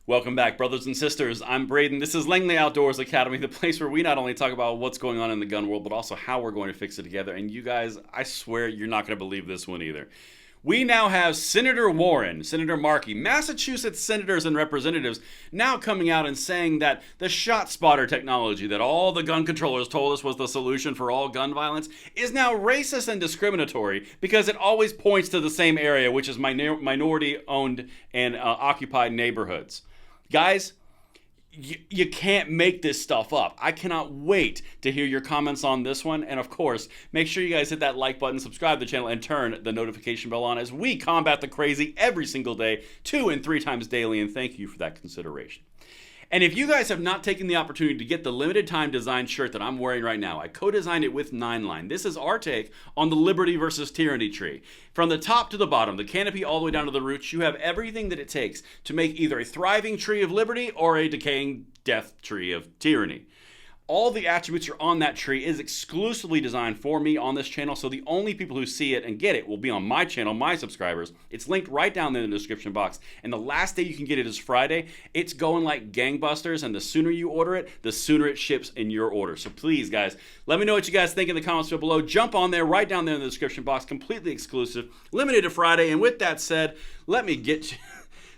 Welcome back, brothers and sisters. I'm Braden. This is Langley Outdoors Academy, the place where we not only talk about what's going on in the gun world, but also how we're going to fix it together. And you guys, I swear you're not going to believe this one either. We now have Senator Warren, Senator Markey, Massachusetts senators and representatives now coming out and saying that the shot spotter technology that all the gun controllers told us was the solution for all gun violence is now racist and discriminatory because it always points to the same area, which is minority owned and occupied neighborhoods. Guys, you can't make this stuff up. I cannot wait to hear your comments on this one. And of course, make sure you guys hit that like button, subscribe to the channel, and turn the notification bell on as we combat the crazy every single day, 2 and 3 times daily. And thank you for that consideration. And if you guys have not taken the opportunity to get the limited time design shirt that I'm wearing right now, I co-designed it with 9line. This is our take on the liberty versus tyranny tree. From the top to the bottom, the canopy all the way down to the roots, you have everything that it takes to make either a thriving tree of liberty or a decaying death tree of tyranny. All the attributes are on that tree is exclusively designed for me on this channel, so the only people who see it and get it will be on my channel, my subscribers. It's linked right down there in the description box, and the last day you can get it is Friday. It's going like gangbusters, and the sooner you order it, the sooner it ships in your order. So please, guys, let me know what you guys think in the comments below. Jump on there, right down there in the description box, completely exclusive, limited to Friday. And with that said, let me get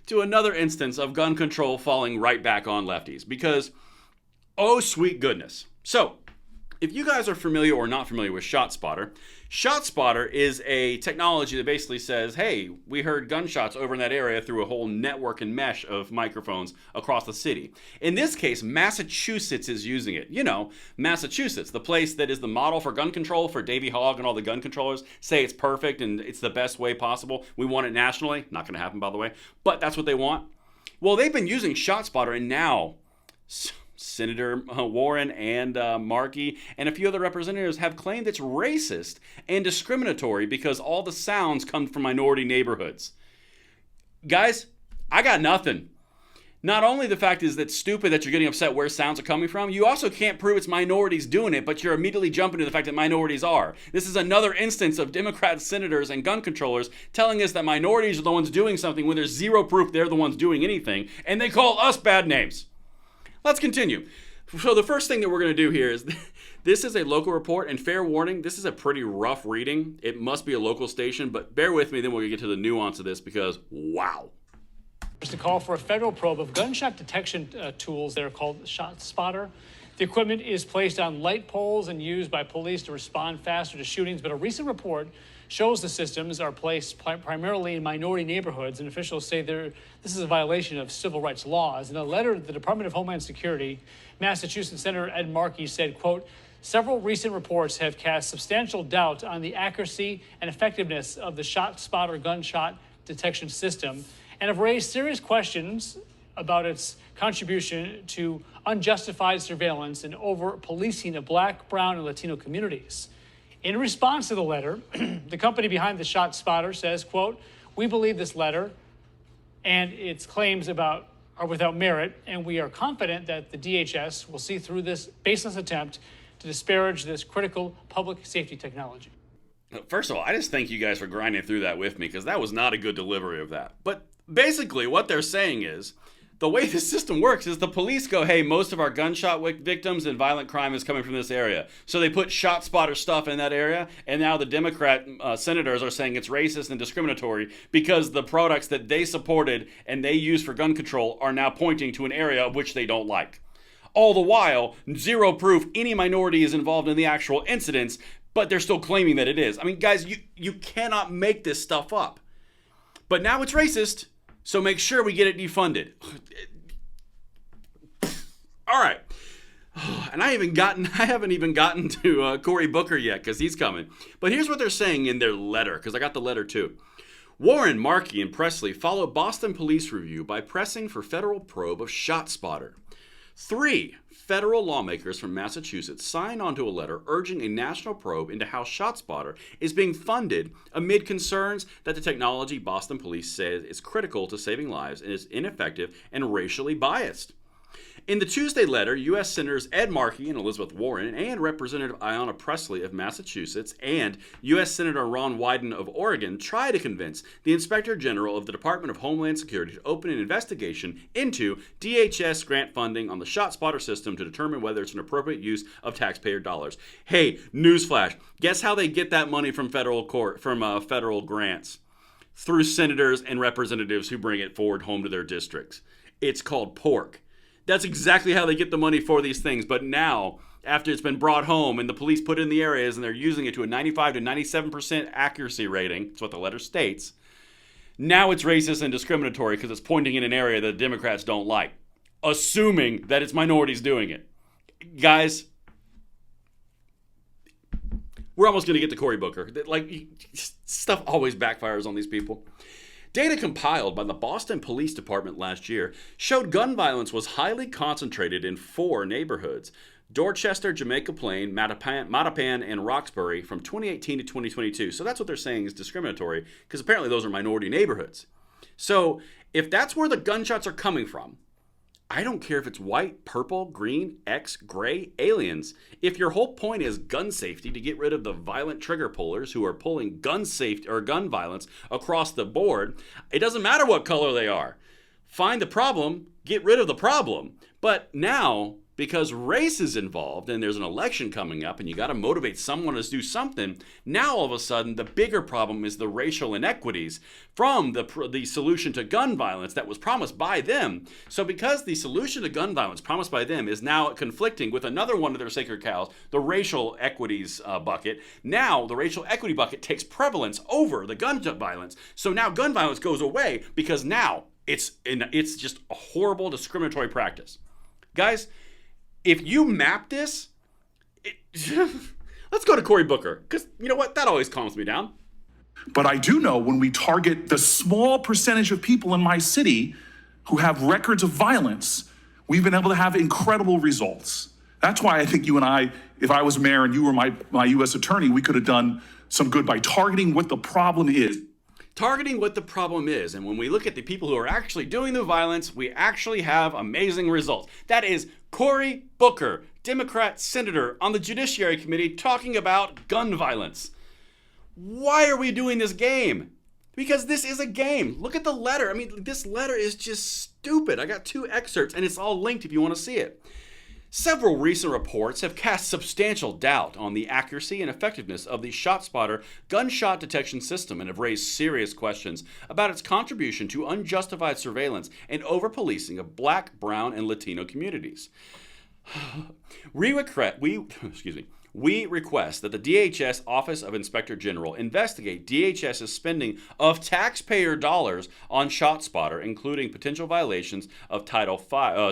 to another instance of gun control falling right back on lefties, because oh, sweet goodness. So, if you guys are familiar or not familiar with ShotSpotter is a technology that basically says, hey, we heard gunshots over in that area through a whole network and mesh of microphones across the city. In this case, Massachusetts is using it. You know, Massachusetts, the place that is the model for gun control for Davey Hogg and all the gun controllers, say it's perfect and it's the best way possible. We want it nationally. Not going to happen, by the way. But that's what they want. Well, they've been using ShotSpotter, and now Senator Warren and Markey and a few other representatives have claimed it's racist and discriminatory because all the sounds come from minority neighborhoods. Guys, I got nothing. Not only the fact is that stupid that you're getting upset where sounds are coming from, you also can't prove it's minorities doing it, but you're immediately jumping to the fact that minorities are. This is another instance of Democrat senators and gun controllers telling us that minorities are the ones doing something when there's zero proof they're the ones doing anything, and they call us bad names. Let's continue. So the first thing that we're going to do here is, this is a local report, and fair warning, this is a pretty rough reading. It must be a local station, but bear with me, then we'll get to the nuance of this because, wow. To call for a federal probe of gunshot detection tools that are called ShotSpotter. The equipment is placed on light poles and used by police to respond faster to shootings, but a recent report shows the systems are placed primarily in minority neighborhoods, and officials say this is a violation of civil rights laws. In a letter to the Department of Homeland Security, Massachusetts Senator Ed Markey said, quote, several recent reports have cast substantial doubt on the accuracy and effectiveness of the ShotSpotter gunshot detection system and have raised serious questions about its contribution to unjustified surveillance and over-policing of Black, brown, and Latino communities. In response to the letter, the company behind the ShotSpotter says, quote, we believe this letter and its claims are without merit, and we are confident that the DHS will see through this baseless attempt to disparage this critical public safety technology. First of all, I just thank you guys for grinding through that with me, because that was not a good delivery of that. But basically what they're saying is, the way this system works is the police go, hey, most of our gunshot victims and violent crime is coming from this area. So they put ShotSpotter stuff in that area, and now the Democrat senators are saying it's racist and discriminatory because the products that they supported and they use for gun control are now pointing to an area of which they don't like. All the while, zero proof any minority is involved in the actual incidents, but they're still claiming that it is. I mean, guys, you cannot make this stuff up. But now it's racist, so make sure we get it defunded. All right. And I haven't even gotten to Cory Booker yet, because he's coming. But here's what they're saying in their letter, because I got the letter too. Warren, Markey, and Presley follow Boston police review by pressing for federal probe of ShotSpotter. 3 federal lawmakers from Massachusetts signed onto a letter urging a national probe into how ShotSpotter is being funded amid concerns that the technology Boston police says is critical to saving lives and is ineffective and racially biased. In the Tuesday letter, U.S. Senators Ed Markey and Elizabeth Warren and Representative Ayanna Pressley of Massachusetts and U.S. Senator Ron Wyden of Oregon try to convince the Inspector General of the Department of Homeland Security to open an investigation into DHS grant funding on the ShotSpotter system to determine whether it's an appropriate use of taxpayer dollars. Hey, newsflash, guess how they get that money from federal grants? Through senators and representatives who bring it forward home to their districts. It's called pork. That's exactly how they get the money for these things. But now, after it's been brought home and the police put it in the areas and they're using it to a 95 to 97% accuracy rating, that's what the letter states, now it's racist and discriminatory because it's pointing in an area that the Democrats don't like, assuming that it's minorities doing it. Guys, we're almost going to get to Cory Booker. Like, stuff always backfires on these people. Data compiled by the Boston Police Department last year showed gun violence was highly concentrated in 4 neighborhoods: Dorchester, Jamaica Plain, Mattapan, and Roxbury from 2018 to 2022. So that's what they're saying is discriminatory, because apparently those are minority neighborhoods. So if that's where the gunshots are coming from, I don't care if it's white, purple, green, X, gray, aliens. If your whole point is gun safety, to get rid of the violent trigger pullers who are pulling gun safety or gun violence across the board, it doesn't matter what color they are. Find the problem, get rid of the problem. But now, because race is involved and there's an election coming up and you got to motivate someone to do something, now all of a sudden the bigger problem is the racial inequities from the solution to gun violence that was promised by them. So because the solution to gun violence promised by them is now conflicting with another one of their sacred cows, the racial equities bucket, now the racial equity bucket takes prevalence over the gun violence. So now gun violence goes away because now it's just a horrible discriminatory practice. Guys, if you map this, let's go to Cory Booker, because you know what? That always calms me down. But I do know when we target the small percentage of people in my city who have records of violence, we've been able to have incredible results. That's why I think you and I, if I was mayor and you were my U.S. attorney, we could have done some good by targeting what the problem is. Targeting what the problem is. And when we look at the people who are actually doing the violence, we actually have amazing results. That is Cory Booker, Democrat senator on the Judiciary Committee, talking about gun violence. Why are we doing this game? Because this is a game. Look at the letter. I mean, this letter is just stupid. I got 2 excerpts and it's all linked if you want to see it. Several recent reports have cast substantial doubt on the accuracy and effectiveness of the ShotSpotter gunshot detection system and have raised serious questions about its contribution to unjustified surveillance and over-policing of Black, Brown, and Latino communities. We request that the DHS Office of Inspector General investigate DHS's spending of taxpayer dollars on ShotSpotter, including potential violations of Title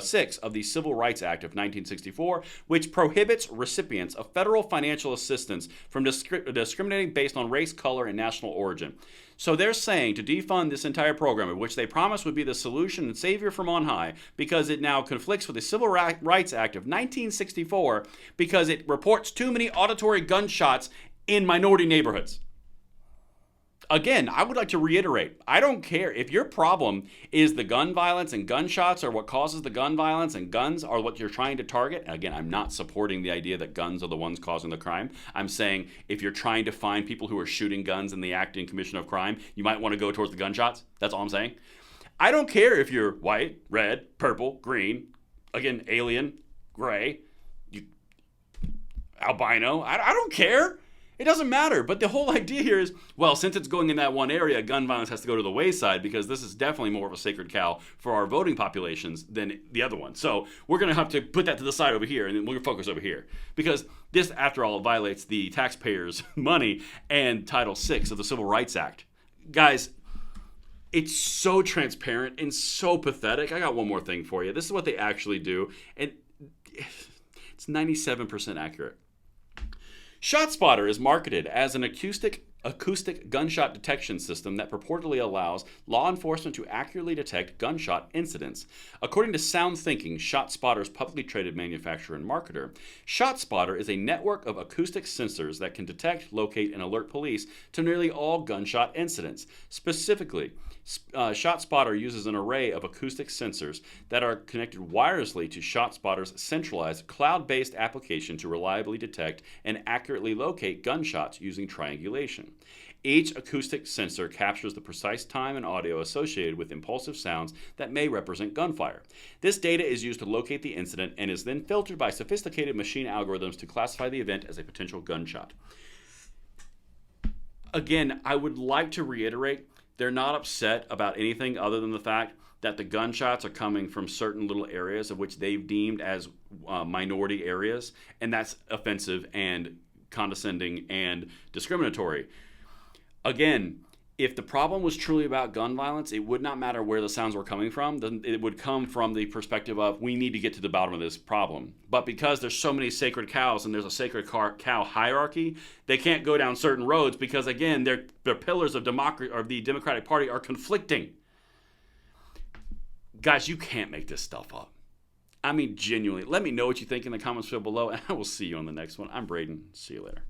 6 of the Civil Rights Act of 1964, which prohibits recipients of federal financial assistance from discriminating based on race, color, and national origin. So they're saying to defund this entire program, which they promised would be the solution and savior from on high, because it now conflicts with the Civil Rights Act of 1964, because it reports too many auditory gunshots in minority neighborhoods. Again, I would like to reiterate, I don't care if your problem is the gun violence and gunshots are what causes the gun violence and guns are what you're trying to target. Again, I'm not supporting the idea that guns are the ones causing the crime. I'm saying if you're trying to find people who are shooting guns in the act and commission of crime, you might want to go towards the gunshots. That's all I'm saying. I don't care if you're white, red, purple, green, again, alien, gray, albino. I don't care. It doesn't matter. But the whole idea here is, well, since it's going in that one area, gun violence has to go to the wayside because this is definitely more of a sacred cow for our voting populations than the other one. So we're going to have to put that to the side over here and then we'll focus over here. Because this, after all, violates the taxpayers' money and Title VI of the Civil Rights Act. Guys, it's so transparent and so pathetic. I got one more thing for you. This is what they actually do. And it's 97% accurate. ShotSpotter is marketed as an acoustic acoustic gunshot detection system that purportedly allows law enforcement to accurately detect gunshot incidents. According to SoundThinking, ShotSpotter's publicly traded manufacturer and marketer, ShotSpotter is a network of acoustic sensors that can detect, locate, and alert police to nearly all gunshot incidents. Specifically, ShotSpotter uses an array of acoustic sensors that are connected wirelessly to ShotSpotter's centralized cloud-based application to reliably detect and accurately locate gunshots using triangulation. Each acoustic sensor captures the precise time and audio associated with impulsive sounds that may represent gunfire. This data is used to locate the incident and is then filtered by sophisticated machine algorithms to classify the event as a potential gunshot. Again, I would like to reiterate, they're not upset about anything other than the fact that the gunshots are coming from certain little areas of which they've deemed as minority areas, and that's offensive and condescending and discriminatory. Again, if the problem was truly about gun violence, it would not matter where the sounds were coming from. It would come from the perspective of, we need to get to the bottom of this problem. But because there's so many sacred cows and there's a sacred cow hierarchy, they can't go down certain roads because, again, their pillars of democracy or the Democratic Party are conflicting. Guys, you can't make this stuff up. I mean, genuinely. Let me know what you think in the comments field below, and I will see you on the next one. I'm Braden. See you later.